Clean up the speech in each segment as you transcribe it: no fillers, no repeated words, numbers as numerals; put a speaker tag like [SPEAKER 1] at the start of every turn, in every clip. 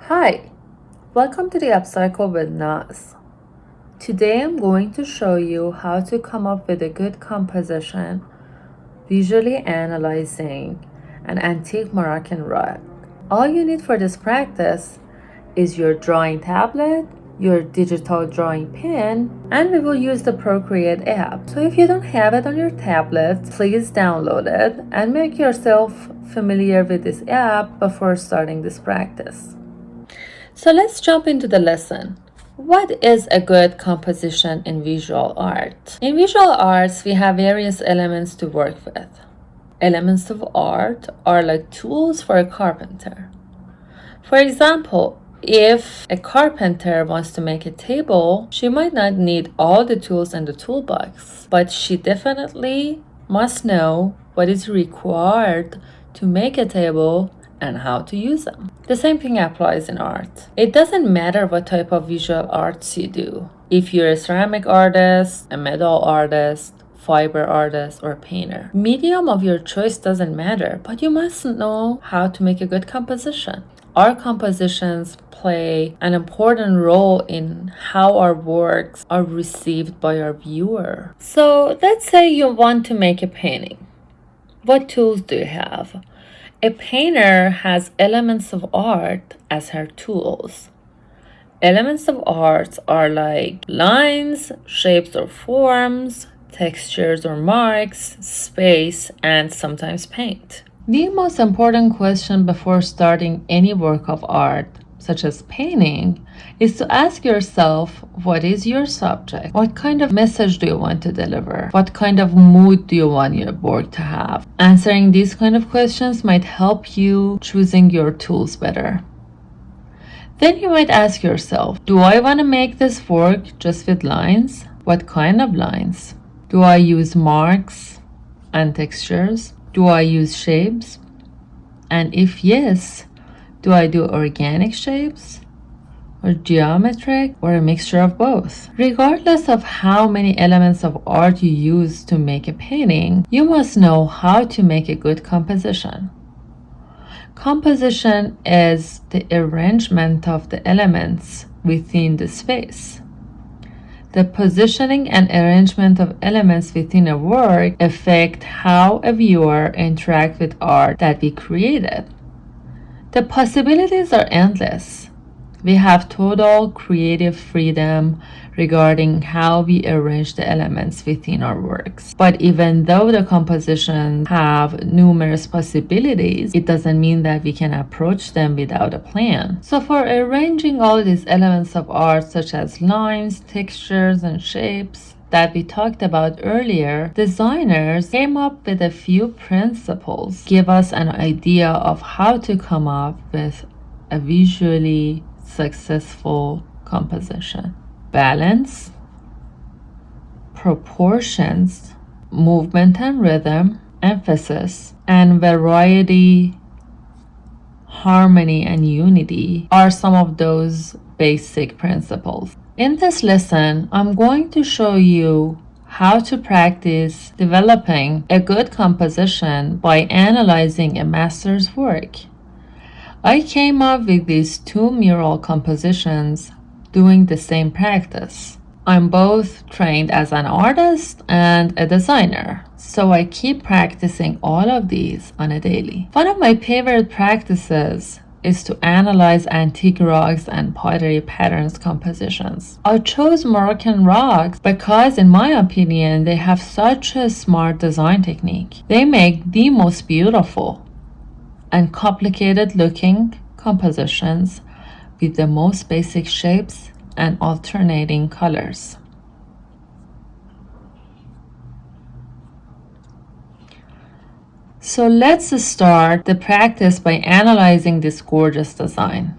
[SPEAKER 1] Hi, welcome to the Upcycle with Naz. Today I'm going to show you how to come up with a good composition visually analyzing an antique Moroccan rug. All you need for this practice is your drawing tablet, your digital drawing pen, and we will use the Procreate app. So if you don't have it on your tablet, please download it and make yourself familiar with this app before starting this practice. So let's jump into the lesson. What is a good composition in visual art? In visual arts, we have various elements to work with. Elements of art are like tools for a carpenter. For example, if a carpenter wants to make a table, she might not need all the tools in the toolbox, but she definitely must know what is required to make a table and how to use them. The same thing applies in art. It doesn't matter what type of visual arts you do. If you're a ceramic artist, a metal artist, fiber artist, or painter. Medium of your choice doesn't matter, but you must know how to make a good composition. Our compositions play an important role in how our works are received by our viewer. So let's say you want to make a painting. What tools do you have? A painter has elements of art as her tools. Elements of art are like lines, shapes or forms, textures or marks, space, and sometimes paint. The most important question before starting any work of art, such as painting, is to ask yourself, what is your subject? What kind of message do you want to deliver? What kind of mood do you want your work to have? Answering these kind of questions might help you choosing your tools better. Then you might ask yourself, do I want to make this work just with lines? What kind of lines? Do I use marks and textures? Do I use shapes? And if yes, do I do organic shapes or geometric or a mixture of both? Regardless of how many elements of art you use to make a painting, you must know how to make a good composition. Composition is the arrangement of the elements within the space. The positioning and arrangement of elements within a work affect how a viewer interacts with art that we created. The possibilities are endless. We have total creative freedom regarding how we arrange the elements within our works. But even though the compositions have numerous possibilities, it doesn't mean that we can approach them without a plan. So for arranging all these elements of art, such as lines, textures, and shapes, that we talked about earlier, designers came up with a few principles, give us an idea of how to come up with a visually successful composition. Balance, proportions, movement and rhythm, emphasis, and variety, harmony, and unity are some of those basic principles. In this lesson, I'm going to show you how to practice developing a good composition by analyzing a master's work. I came up with these two mural compositions doing the same practice. I'm both trained as an artist and a designer, so I keep practicing all of these on a daily. One of my favorite practices is to analyze antique rugs and pottery patterns compositions. I chose Moroccan rugs because, in my opinion, they have such a smart design technique. They make the most beautiful and complicated looking compositions with the most basic shapes and alternating colors. So let's start the practice by analyzing this gorgeous design.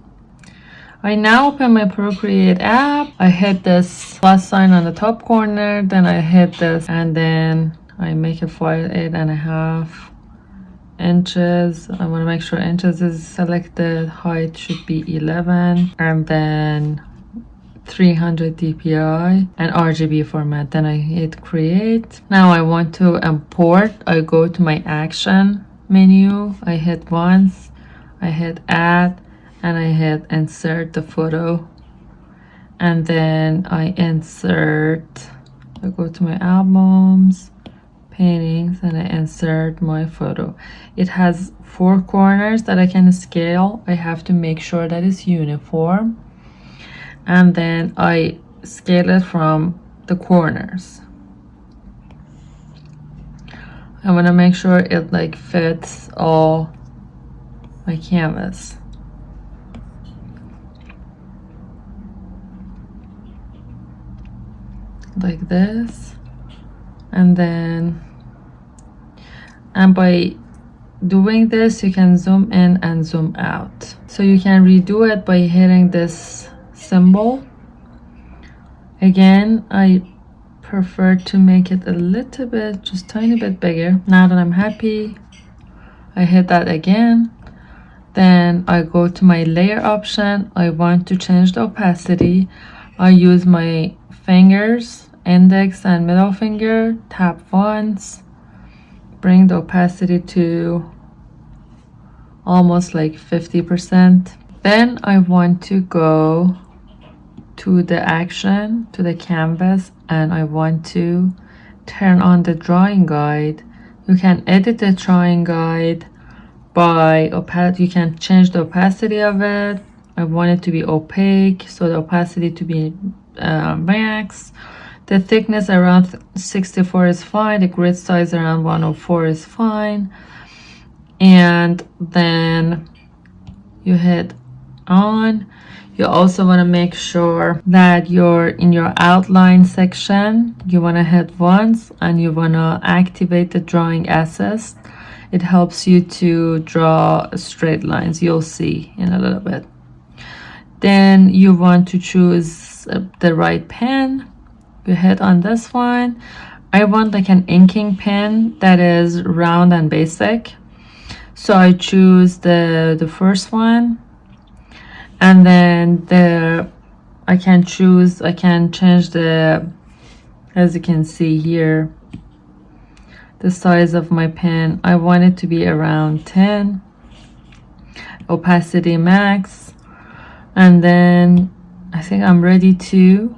[SPEAKER 1] I now open my Procreate app. I hit this plus sign on the top corner, then I hit this, and then I make a file 8.5 inches. I want to make sure inches is selected, height should be 11, and then 300 dpi and RGB format. Then I hit create. Now I want to import. I go to my action menu, I hit once, I hit add, and I hit insert the photo, and then I go to my albums, paintings, and I insert my photo. It has 4 corners that I can scale. I have to make sure that it's uniform, and then I scale it from the corners. I want to make sure it like fits all my canvas. Like this, and by doing this you can zoom in and zoom out, so you can redo it by hitting this symbol. Again, I prefer to make it a little bit, just tiny bit bigger. Now that I'm happy, I hit that again. Then I go to my layer option. I want to change the opacity. I use my fingers, index and middle finger, tap once, bring the opacity to almost like 50%. Then I want to go to the action, to the canvas, and I want to turn on the drawing guide. You can edit the drawing guide by opacity. You can change the opacity of it. I want it to be opaque, so the opacity to be max. The thickness around 64 is fine. The grid size around 104 is fine. And then you hit on. You also want to make sure that you're in your outline section. You want to hit once, and you want to activate the drawing assist. It helps you to draw straight lines. You'll see in a little bit. Then you want to choose the right pen. You hit on this one. I want like an inking pen that is round and basic, so I choose the first one, and then I can change the, as you can see here, the size of my pen. I want it to be around 10, opacity max, and then I think I'm ready to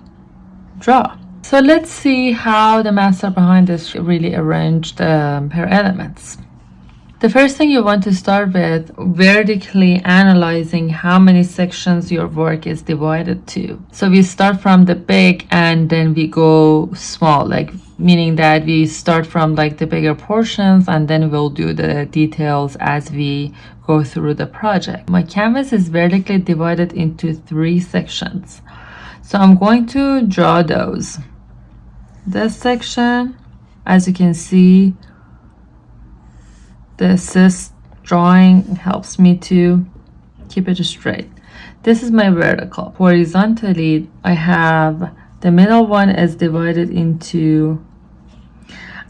[SPEAKER 1] draw. So let's see how the master behind this really arranged her elements. The first thing you want to start with, vertically analyzing how many sections your work is divided to. So we start from the big and then we go small, like meaning that we start from like the bigger portions and then we'll do the details as we go through the project. My canvas is vertically divided into 3 sections. So I'm going to draw those. This section, as you can see, the assist drawing helps me to keep it straight. This is my vertical. Horizontally, I have the middle one is divided into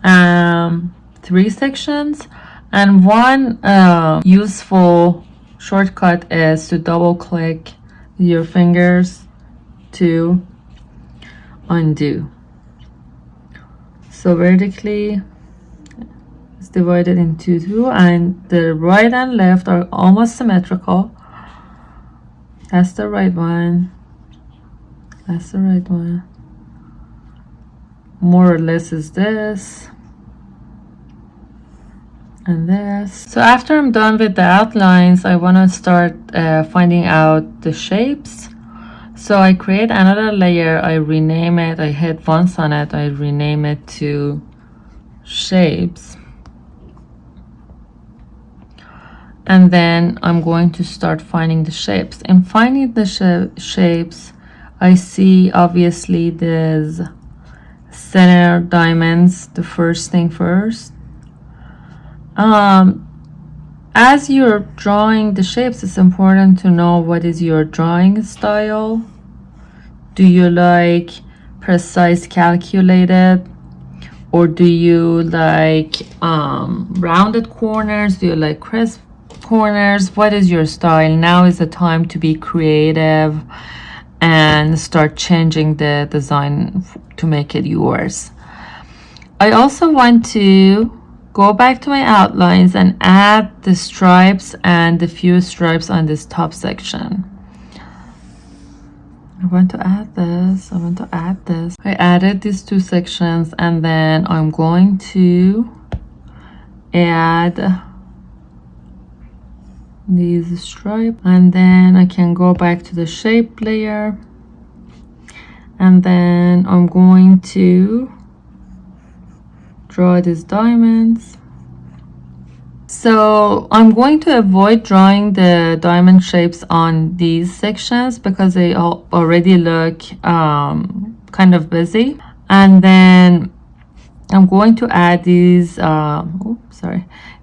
[SPEAKER 1] 3 sections, and one useful shortcut is to double click your fingers to undo. So vertically it's divided into 2, and the right and left are almost symmetrical. That's the right one. That's the right one. More or less is this and this. So after I'm done with the outlines, I want to start finding out the shapes. So I create another layer, I rename it, I hit once on it, I rename it to shapes. And then I'm going to start finding the shapes. In finding the shapes, I see obviously there's center diamonds, the first thing first. As you're drawing the shapes, it's important to know what is your drawing style. Do you like precise, calculated, or do you like rounded corners? Do you like crisp corners? What is your style? Now is the time to be creative and start changing the design to make it yours. I also want to go back to my outlines and add the stripes and the few stripes on this top section. I want to add this, I want to add this. I added these two sections, and then I'm going to add these stripes, and then I can go back to the shape layer, and then I'm going to draw these diamonds. So I'm going to avoid drawing the diamond shapes on these sections because they already look kind of busy. And then I'm going to add these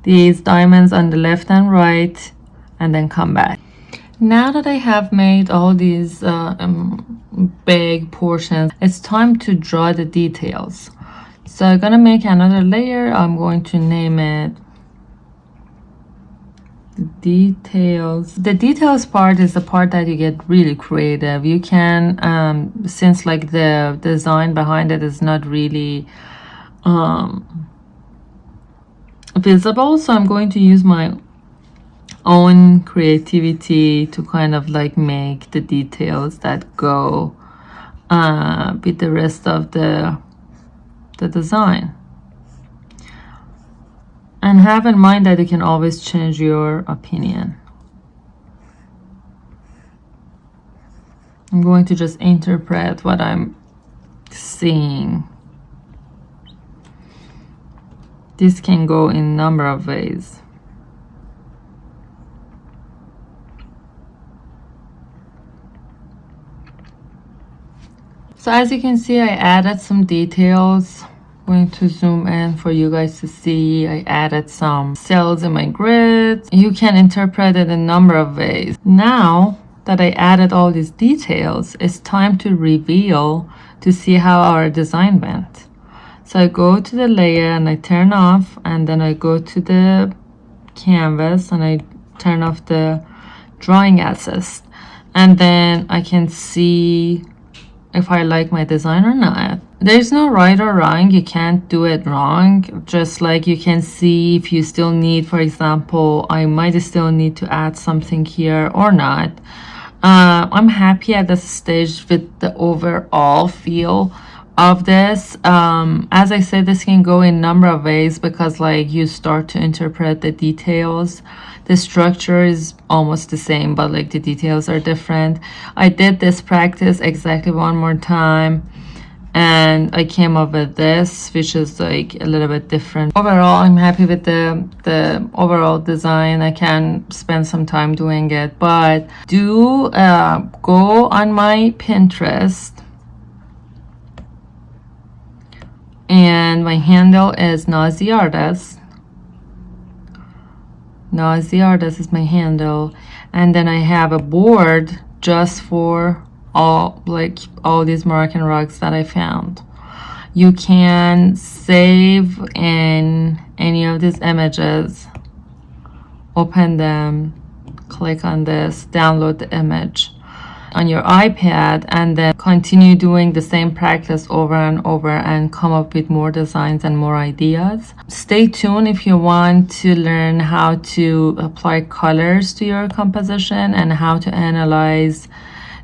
[SPEAKER 1] these diamonds on the left and right, and then come back. Now that I have made all these big portions, it's time to draw the details. So I'm gonna make another layer. I'm going to name it details. The details part is the part that you get really creative. You can since like the design behind it is not really visible, so I'm going to use my own creativity to kind of like make the details that go with the rest of the design. And have in mind that you can always change your opinion. I'm going to just interpret what I'm seeing. This can go in a number of ways. So as you can see, I added some details. Going to zoom in for you guys to see. I added some cells in my grid. You can interpret it in a number of ways. Now that I added all these details, it's time to reveal to see how our design went. So I go to the layer and I turn off, and then I go to the canvas and I turn off the drawing assist, and then I can see if I like my design or not. There's no right or wrong. You can't do it wrong. Just like you can see if you still need, for example, I might still need to add something here or not. I'm happy at this stage with the overall feel of this. As I said, this can go in a number of ways because like you start to interpret the details. The structure is almost the same, but like the details are different. I did this practice exactly one more time, and I came up with this, which is like a little bit different. Overall, I'm happy with the overall design. I can spend some time doing it, but do go on my Pinterest, and my handle is Nazi Artist. Nazi Artist is my handle, and then I have a board just for all these Moroccan rugs that I found. You can save in any of these images, open them, click on this, download the image on your iPad, and then continue doing the same practice over and over and come up with more designs and more ideas. Stay tuned if you want to learn how to apply colors to your composition and how to analyze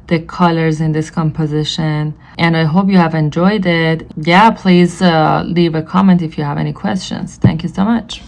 [SPEAKER 1] the colors in this composition. And I hope you have enjoyed it. Yeah, please leave a comment if you have any questions. Thank you so much.